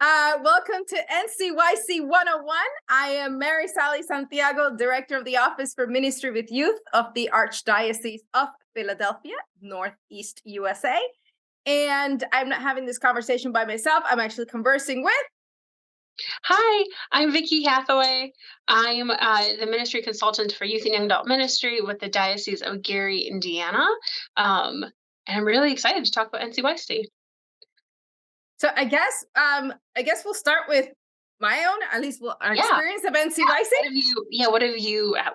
Welcome to NCYC 101. I am Marisally Santiago, Director of the Office for Ministry with Youth of the Archdiocese of Philadelphia, Northeast USA. And I'm not having this conversation by myself. I'm actually conversing with... Hi, I'm Vicky Hathaway. I'm the ministry consultant for youth and young adult ministry with the Diocese of Gary, Indiana. And I'm really excited to talk about NCYC. So I guess we'll start with my own, at least our Yeah. experience of NCYC.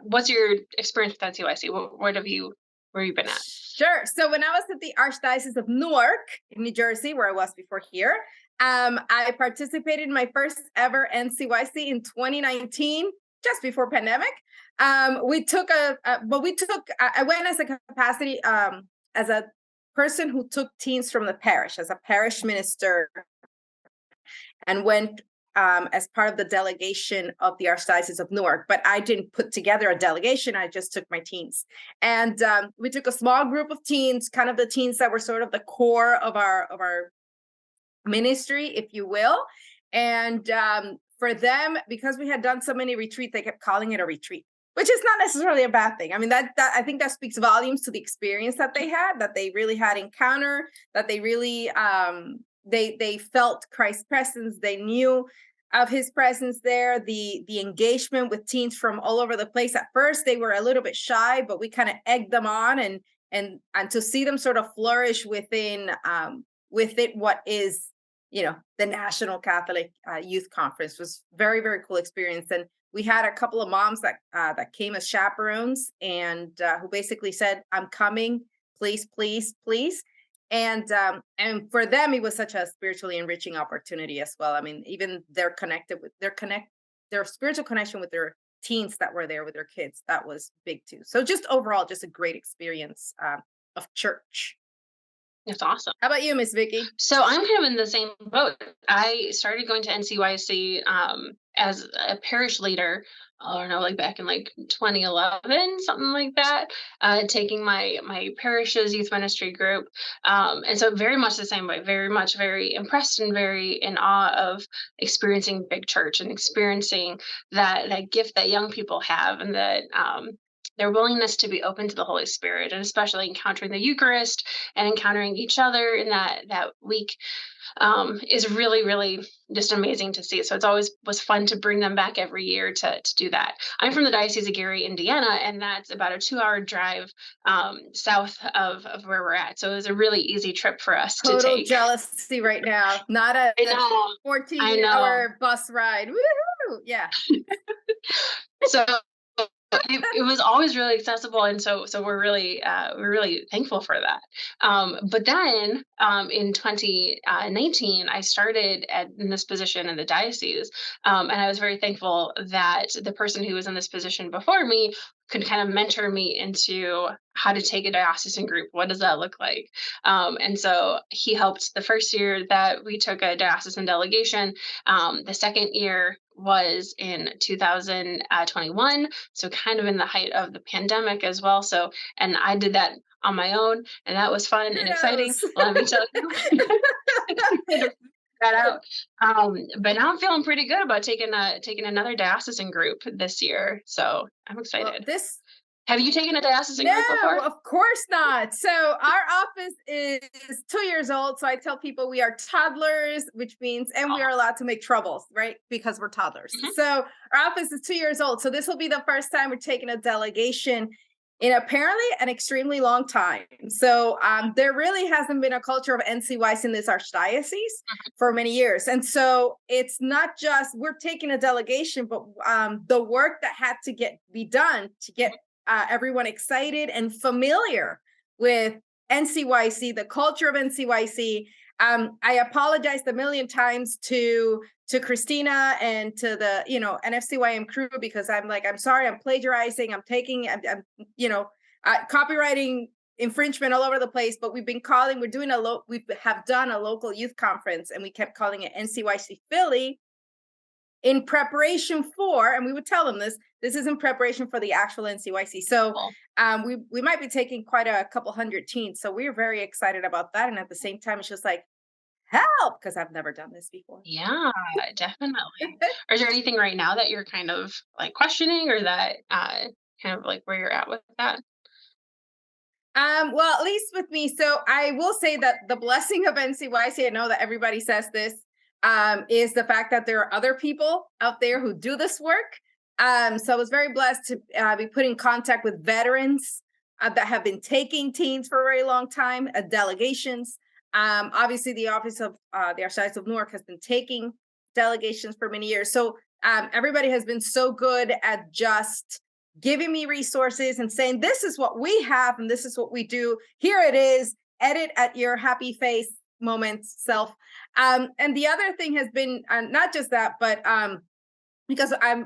What's your experience with NCYC? Where have you been at? Sure. So when I was at the Archdiocese of Newark in New Jersey, where I was before here, I participated in my first ever NCYC in 2019, just before pandemic. I went as a capacity, as a person who took teens from the parish, as a parish minister, and went as part of the delegation of the Archdiocese of Newark. But I didn't put together a delegation. I just took my teens. And we took a small group of teens, kind of the teens that were sort of the core of our ministry, if you will. And for them, because we had done so many retreats, they kept calling it a retreat, which is not necessarily a bad thing. I mean, that I think that speaks volumes to the experience that they had, that they really had encounter, that they really they felt Christ's presence. They knew of his presence there. The engagement with teens from all over the place. At first, they were a little bit shy, but we kind of egged them on, and to see them sort of flourish within what is, the National Catholic Youth Conference was very, very cool experience. And we had a couple of moms that came as chaperones, and who basically said, "I'm coming, please, please, please." And for them, it was such a spiritually enriching opportunity as well. I mean, even their spiritual connection with their teens that were there with their kids, that was big too. So just overall, just a great experience of church. It's awesome. How about you, Miss Vicky? So I'm kind of in the same boat. I started going to NCYC as a parish leader. I don't know, like back in 2011, something like that. Taking my parish's youth ministry group, and so very much the same way. Very impressed and very in awe of experiencing big church and experiencing that gift that young people have, and that their willingness to be open to the Holy Spirit, and especially encountering the Eucharist and encountering each other in that week, is really, really just amazing to see. So it's always was fun to bring them back every year to do that. I'm from the Diocese of Gary, Indiana, and that's about a 2-hour drive south of where we're at. So it was a really easy trip for us to Total take. jealousy right now. Not a I know. 14-hour bus ride. Woo-hoo! Yeah. So it was always really accessible, and so we're really thankful for that. But then in 2019, I started in this position in the diocese, and I was very thankful that the person who was in this position before me could kind of mentor me into how to take a diocesan group. What does that look like? And so he helped the first year that we took a diocesan delegation. The second year was in 2021, so kind of in the height of the pandemic as well. So, and I did that on my own, and that was fun and exciting. Let me tell you. That out. But now I'm feeling pretty good about taking another diocesan group this year. So I'm excited. Well, Have you taken a diocesan group before? No, of course not. So our office is 2 years old. So I tell people we are toddlers, which means, and we are allowed to make troubles, right? Because we're toddlers. Mhm. So our office is 2 years old. So this will be the first time we're taking a delegation in apparently an extremely long time. So there really hasn't been a culture of NCYC in this archdiocese for many years. And so it's not just we're taking a delegation, but the work that had to be done to get everyone excited and familiar with NCYC, the culture of NCYC. I apologized a million times to Christina and to the NFCYM crew, because I'm sorry, I'm plagiarizing, I'm copywriting infringement all over the place. But we have done a local youth conference, and we kept calling it NCYC Philly in preparation for, and we would tell them this is in preparation for the actual NCYC. So we might be taking quite a couple hundred teens. So we're very excited about that. And at the same time, it's just like, help, because I've never done this before. Yeah, definitely. Or is there anything right now that you're kind of like questioning, or that kind of like where you're at with that? Well, at least with me. So I will say that the blessing of NCYC, I know that everybody says this, is the fact that there are other people out there who do this work. So I was very blessed to be put in contact with veterans that have been taking teens for a very long time, delegations. Obviously, the Office of the Archdiocese of Newark has been taking delegations for many years. So everybody has been so good at just giving me resources and saying, this is what we have and this is what we do. Here it is. Edit at your happy face moment self. And the other thing has been not just that, but because I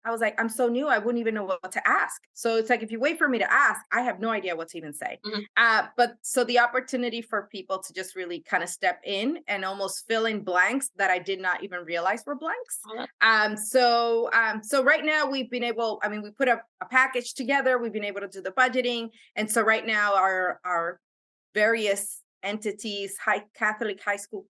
was like, I'm so new, I wouldn't even know what to ask. So it's like, if you wait for me to ask, I have no idea what to even say. Mhm. But so the opportunity for people to just really kind of step in and almost fill in blanks that I did not even realize were blanks. Well, So right now we've been able, I mean, we put a package together, we've been able to do the budgeting. And so right now our various entities, Catholic high school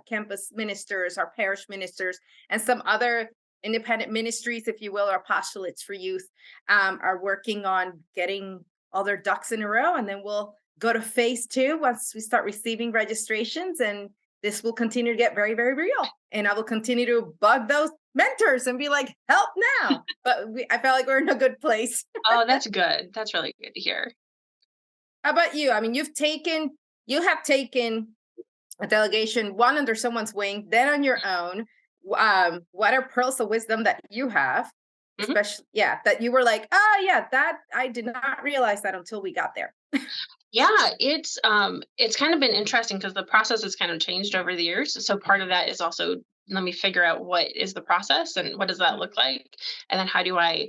campus ministers, our parish ministers, and some other independent ministries, if you will, or apostolates for youth, are working on getting all their ducks in a row. And then we'll go to phase 2 once we start receiving registrations. And this will continue to get very, very real. And I will continue to bug those mentors and be like, help now. But I felt like we're in a good place. oh, that's good. That's really good to hear. How about you? I mean, you have taken a delegation, one under someone's wing, then on your own. What are pearls of wisdom that you have, Mhm. especially, yeah, that you were like, oh yeah, that I did not realize that until we got there. Yeah, it's kind of been interesting because the process has kind of changed over the years. So part of that is also, let me figure out what is the process and what does that Mhm. look like, and then how do I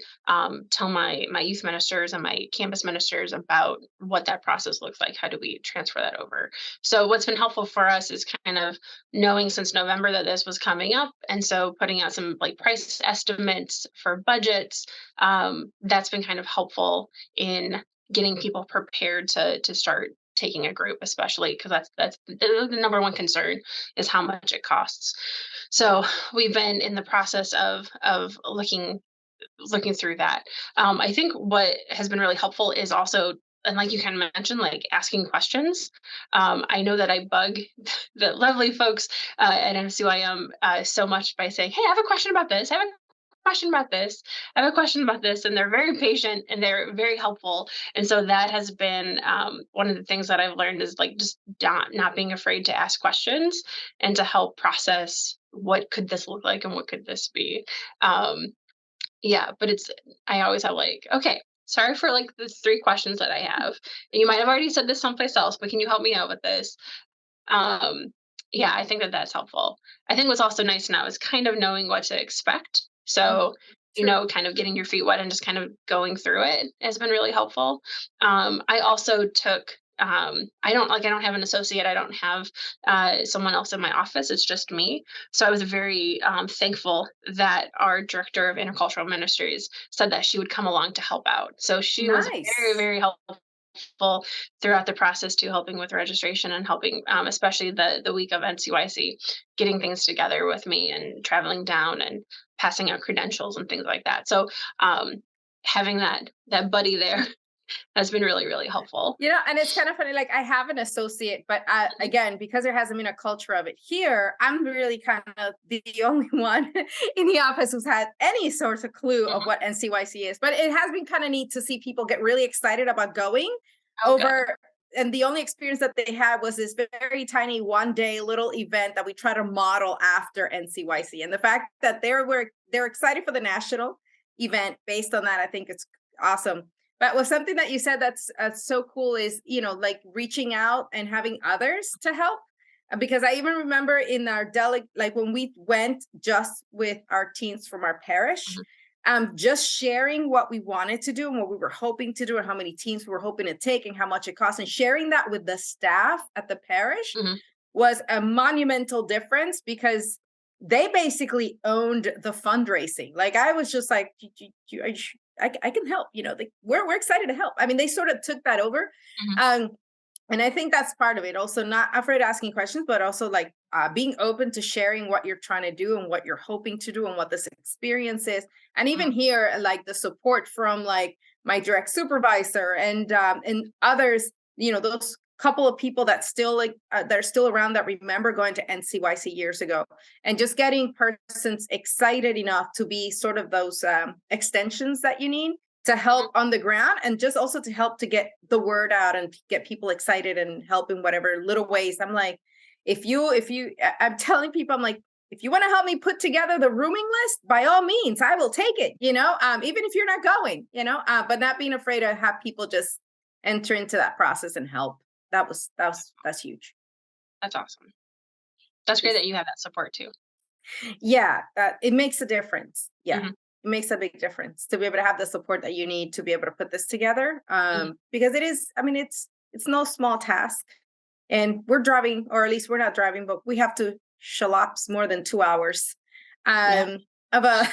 tell my youth ministers and my campus ministers about what that process looks like. How do we transfer that over? So what's been helpful for us is kind of knowing since November that this was coming up, and so putting out some like price estimates for budgets. That's been kind of helpful in getting people prepared to start taking a group, especially because that's the number one concern is how much it costs. So we've been in the process of looking through that. I think what has been really helpful is also, and like you kind of mentioned, like asking questions. I know that I bug the lovely folks at NCYM so much by saying, hey, I have a question about this. I have a question about this. I have a question about this. And they're very patient and they're very helpful. And so that has been one of the things that I've learned is like just not being afraid to ask questions and to help process what could this look like and what could this be. Um, yeah, but I always have like, okay, sorry for like the 3 questions that I have. And you might have already said this someplace else, but can you help me out with this? Um, yeah, I think that that's helpful. I think what's also nice now is kind of knowing what to expect. Mhm. So, True. kind of getting your feet wet and just kind of going through it has been really helpful. I also took I don't have an associate. I don't have someone else in my office. It's just me. So I was very thankful that our director of intercultural ministries said that she would come along to help out. So she was very, Nice. very helpful throughout the process to helping with registration and helping, especially the week of NCYC, getting things together with me and traveling down and passing out credentials and things like that. So having that buddy there has been really, really helpful. And it's kind of funny, like I have an associate, but again, because there hasn't been a culture of it here, I'm really kind of the only one in the office who's had any sort of clue of Mhm. what NCYC is. But it has been kind of neat to see people get really excited about going Oh, good. over. And the only experience that they had was this very tiny 1 day little event that we try to model after NCYC. And the fact that they're excited for the national event based on that, I think it's awesome. But was something that you said that's so cool is, like reaching out and having others to help. Because I even remember in our like when we went just with our teens from our parish, Mhm. just sharing what we wanted to do and what we were hoping to do and how many teams we were hoping to take and how much it cost, and sharing that with the staff at the parish Mhm. was a monumental difference because they basically owned the fundraising. Like I was just like, I can help. We're excited to help. I mean, they sort of took that over. Mhm. Um, And I think that's part of it. Also, not afraid of asking questions, but also like being open to sharing what you're trying to do and what you're hoping to do and what this experience is. And even Mm, here, like the support from like my direct supervisor and others, those couple of people that still that are still around that remember going to NCYC years ago, and just getting persons excited enough to be sort of those extensions that you need to mhm. help on the ground, and just also to help to get the word out and get people excited and help in whatever little ways. I'm like, I'm telling people, I'm like, if you want to help me put together the rooming list, by all means, I will take it, even if you're not going, but not being afraid to have people just enter into that process and help. That's huge. That's awesome. That's great It's- that you have that support too. yeah, it makes a difference. Yeah. Mhm, It makes a big difference to be able to have the support that you need to be able to put this together. mhm, Because it is, I mean, it's no small task. And we're driving, or at least we're not driving, but we have to shalops more than 2 hours yeah. of a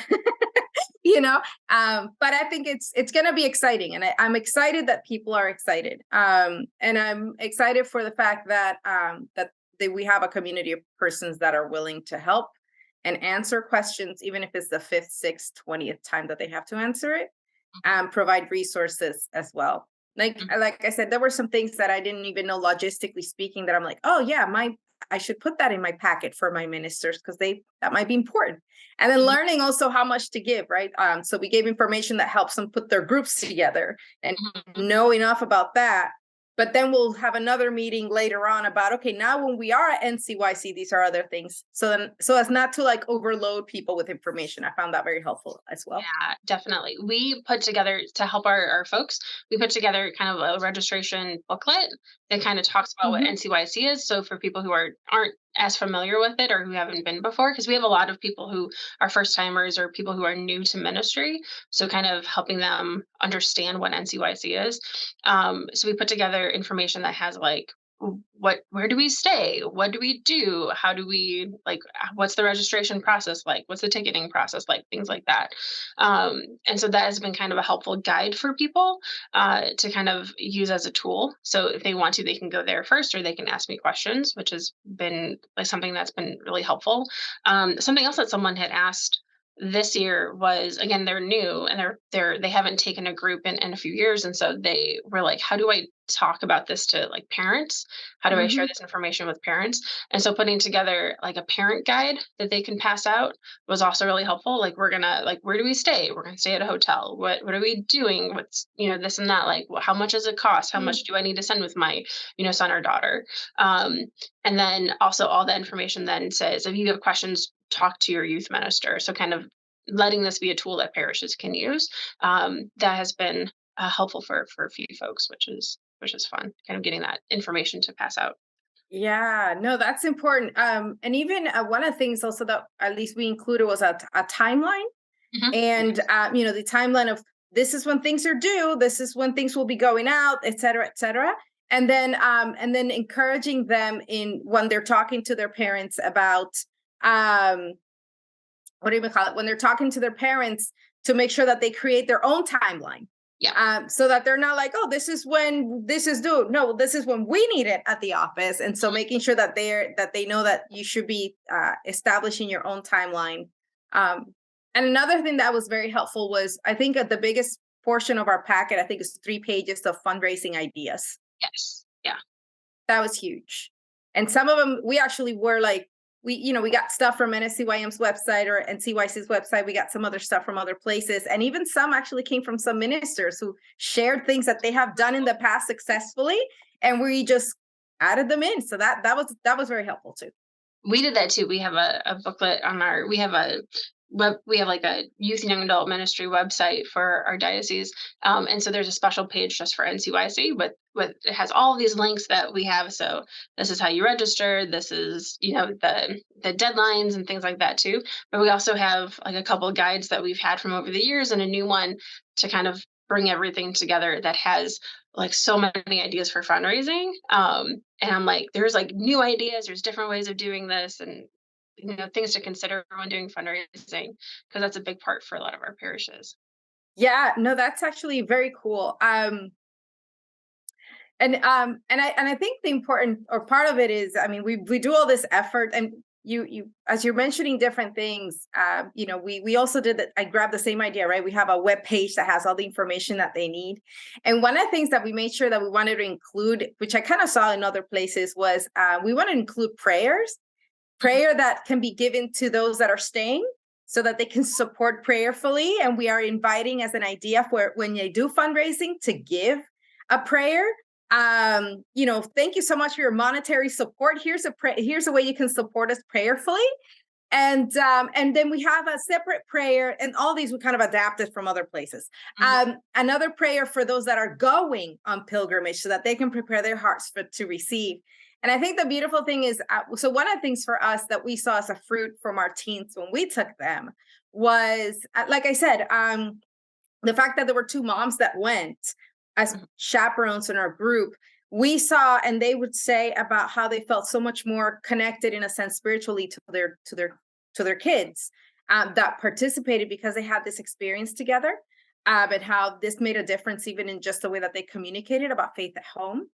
you know but I think it's going to be exciting, and I'm excited that people are excited, and I'm excited for the fact that we have a community of persons that are willing to help and answer questions, even if it's the fifth, sixth, 20th time that they have to answer it, provide resources as well. Like Mhm, like I said, there were some things that I didn't even know logistically speaking that I'm like, oh yeah, I should put that in my packet for my ministers because that might be important. And then mhm, learning also how much to give, right? So we gave information that helps them put their groups together and mhm. know enough about that. But then we'll have another meeting later on about, okay, now when we are at NCYC, these are other things. So as not to like overload people with information. I found that very helpful as well. Yeah, definitely. We put together to help our folks. We put together kind of a registration booklet that kind of talks about what Hmm. NCYC is. So for people who aren't as familiar with it or who haven't been before, because we have a lot of people who are first timers or people who are new to ministry. So kind of helping them understand what NCYC is. So we put together information that has like where do we stay, what do we do, how do we like what's the registration process like, what's the ticketing process like, things like that. And so that has been kind of a helpful guide for people to kind of use as a tool. So if they want to, they can go there first, or they can ask me questions, which has been like something that's been really helpful. Something else that someone had asked this year was, again, they're new and they haven't taken a group in a few years, and so they were like, how do I talk about this to like parents, how do I share Hmm. this information with parents? And so putting together like a parent guide that they can pass out was also really helpful. Like, we're gonna like, where do we stay? We're gonna stay at a hotel. What are we doing? What's, this and that, like, how much does it cost? How much do I need to send with my son or daughter? um, and then also all the information then says, if you have questions, talk to your youth minister. So kind of letting this be a tool that parishes can use. That has been helpful for a few folks, which is fun, kind of getting that information to pass out. Yeah, no, that's important. And even one of the things also that at least we included was a timeline, Mhm. and Yes. the timeline of this is when things are due, this is when things will be going out, et cetera, et cetera. And then encouraging them in when they're talking to their parents about um, what do you call it? When they're talking to their parents, to make sure that they create their own timeline, Yeah. so that they're not like, oh, this is when this is due. No, this is when we need it at the office. And so making sure that they know that you should be establishing your own timeline. Um, and another thing that was very helpful was, I think, the biggest portion of our packet, I think, is 3 pages of fundraising ideas. Yes. Yeah. That was huge. And some of them we actually were like, we got stuff from NSCYM's website or NCYC's website. We got some other stuff from other places. And even some actually came from some ministers who shared things that they have done in the past successfully. And we just added them in. So that was very helpful too. We did that too. We have a booklet on we have we have like a youth and young adult ministry website for our diocese. And so there's a special page just for NCYC with it has all of these links that we have. So this is how you register. This is, the deadlines and things like that too. But we also have like a couple of guides that we've had from over the years, and a new one to kind of bring everything together that has like so many ideas for fundraising. And I'm like, there's like new ideas, there's different ways of doing this, and things to consider when doing fundraising, because that's a big part for a lot of our parishes. Yeah, no, that's actually very cool. And I think the important or part of it is, I mean, we do all this effort, and you as you're mentioning different things, we also did that. I grabbed the same idea, right? We have a web page that has all the information that they need, and one of the things that we made sure that we wanted to include, which I kind of saw in other places, was we want to include prayer that can be given to those that are staying, so that they can support prayerfully. And we are inviting as an idea for when they do fundraising to give a prayer. Thank you so much for your monetary support. Here's a way you can support us prayerfully. And then we have a separate prayer, and all these we kind of adapted from other places. Another prayer for those that are going on pilgrimage, so that they can prepare their hearts to receive. And I think the beautiful thing is, so one of the things for us that we saw as a fruit from our teens when we took them was, like I said, the fact that there were two moms that went as chaperones in our group. We saw, and they would say about how they felt so much more connected, in a sense, spiritually to their kids that participated, because they had this experience together, and how this made a difference even in just the way that they communicated about faith at home.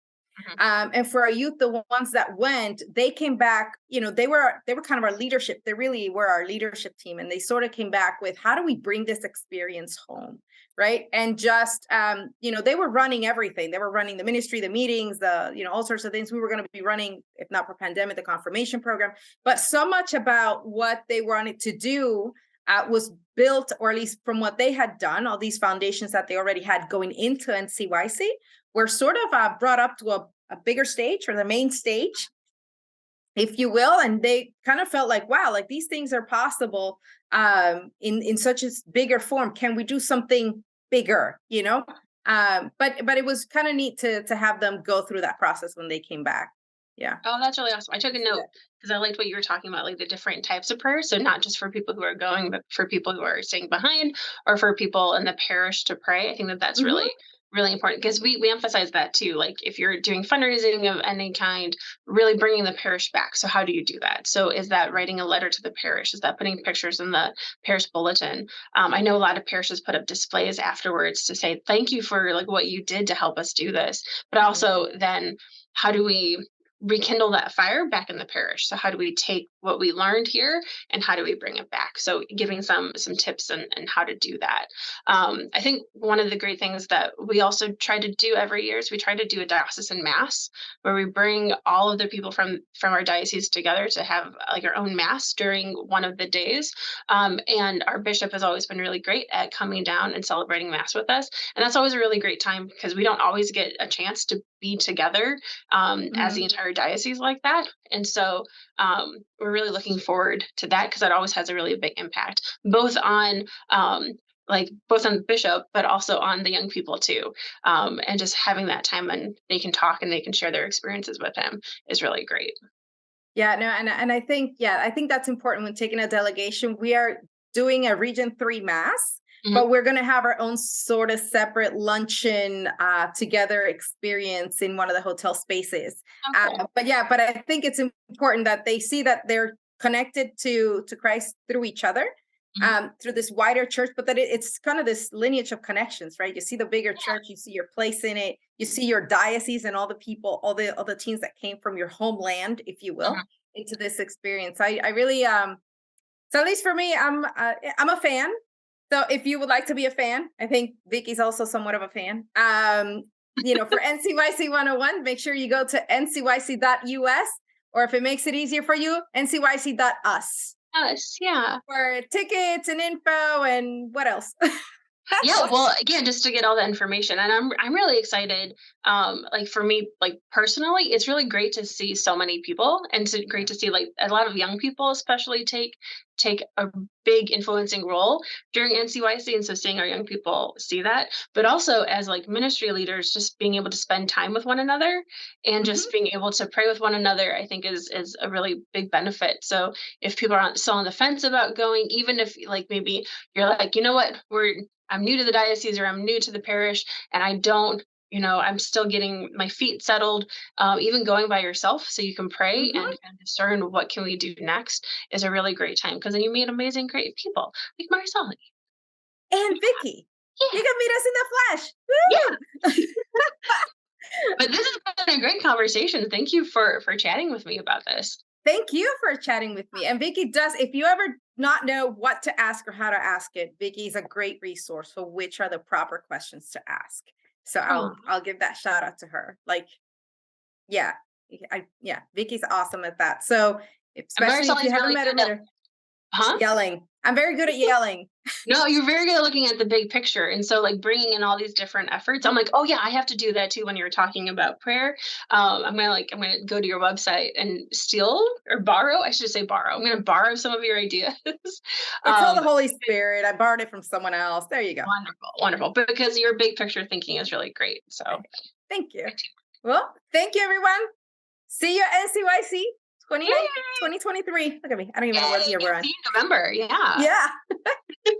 And for our youth, the ones that went, they came back, they were kind of our leadership. They really were our leadership team. And they sort of came back with, how do we bring this experience home? Right. And just, they were running everything. They were running the ministry, the meetings, all sorts of things. We were going to be running, if not for pandemic, the confirmation program. But so much about what they wanted to do was built, or at least from what they had done, all these foundations that they already had going into NCYC, were sort of brought up to a bigger stage, or the main stage, if you will. And they kind of felt like, wow, like these things are possible in such a bigger form. Can we do something bigger, but it was kind of neat to have them go through that process when they came back. Yeah. Oh, that's really awesome. I took a note because I liked what you were talking about, like the different types of prayers. So not just for people who are going, but for people who are staying behind, or for people in the parish to pray. I think that that's Mhm. really important, because we emphasize that too. Like if you're doing fundraising of any kind, really bringing the parish back. So how do you do that? So is that writing a letter to the parish? Is that putting pictures in the parish bulletin? I know a lot of parishes put up displays afterwards to say thank you for like what you did to help us do this. But also then, how do we rekindle that fire back in the parish? So how do we take what we learned here, and how do we bring it back? So giving some tips and how to do that. I think one of the great things that we also try to do every year is we try to do a diocesan mass, where we bring all of the people from our diocese together to have like our own mass during one of the days. And our bishop has always been really great at coming down and celebrating mass with us, and that's always a really great time, because we don't always get a chance to be together as the entire diocese like that. And so we're really looking forward to that, because that always has a really big impact, both on both on the bishop, but also on the young people too. And just having that time and they can talk and they can share their experiences with him is really great. Yeah, no, and I think, I think that's important when taking a delegation. We are doing a Region 3 Mass, Mhm. but we're going to have our own sort of separate luncheon together experience in one of the hotel spaces. Oh, cool. But I think it's important that they see that they're connected to Christ through each other, Mhm. through this wider church, but that it's kind of this lineage of connections, right? You see the bigger Yeah. church, you see your place in it, you see your diocese and all the people, all the teens that came from your homeland, if you will, Mhm. into this experience. I really so at least for me, I'm a fan. So if you would like to be a fan, I think Vicky's also somewhat of a fan. For NCYC 101, make sure you go to ncyc.us, or if it makes it easier for you, ncyc.us Yes, yeah. for tickets and info and what else. Yeah, well, again, just to get all the information, and I'm really excited. Like for me, like personally, it's really great to see so many people, and great to see like a lot of young people, especially take a big influencing role during NCYC, and so seeing our young people see that, but also as like ministry leaders, just being able to spend time with one another and Mhm. just being able to pray with one another, I think is a really big benefit. So if people are still on the fence about going, even if like maybe you're like, you know what, I'm new to the diocese, or I'm new to the parish, and I don't, I'm still getting my feet settled. Even going by yourself so you can pray Mhm. and discern what can we do next is a really great time, because then you meet amazing, great people like Marisally. And Vicky, Yeah, you can meet us in the flesh. yeah, Woo! But this has been a great conversation. Thank you for chatting with me about this. Thank you for chatting with me. And Vicky does, if you ever not know what to ask or how to ask it, Vicky's a great resource for which are the proper questions to ask. So Oh, I'll give that shout out to her. Like, yeah, yeah, Vicky's awesome at that. So especially if Marisolle's you haven't really met her, good at, huh? yelling. I'm very good at yelling. No, you're very good at looking at the big picture. And so, like, bringing in all these different efforts, I'm like, oh, yeah, I have to do that too when you're talking about prayer. I'm going to go to your website and steal or borrow. I should say borrow. I'm going to borrow some of your ideas. It's all um, the Holy Spirit. I borrowed it from someone else. There you go. Wonderful, wonderful. Because your big picture thinking is really great. So, Thank you. Well, thank you, everyone. See you at NCYC 29 yay! 2023. Look at me. I don't even know what Yay! year we're See on. you in November. Yeah. Yeah.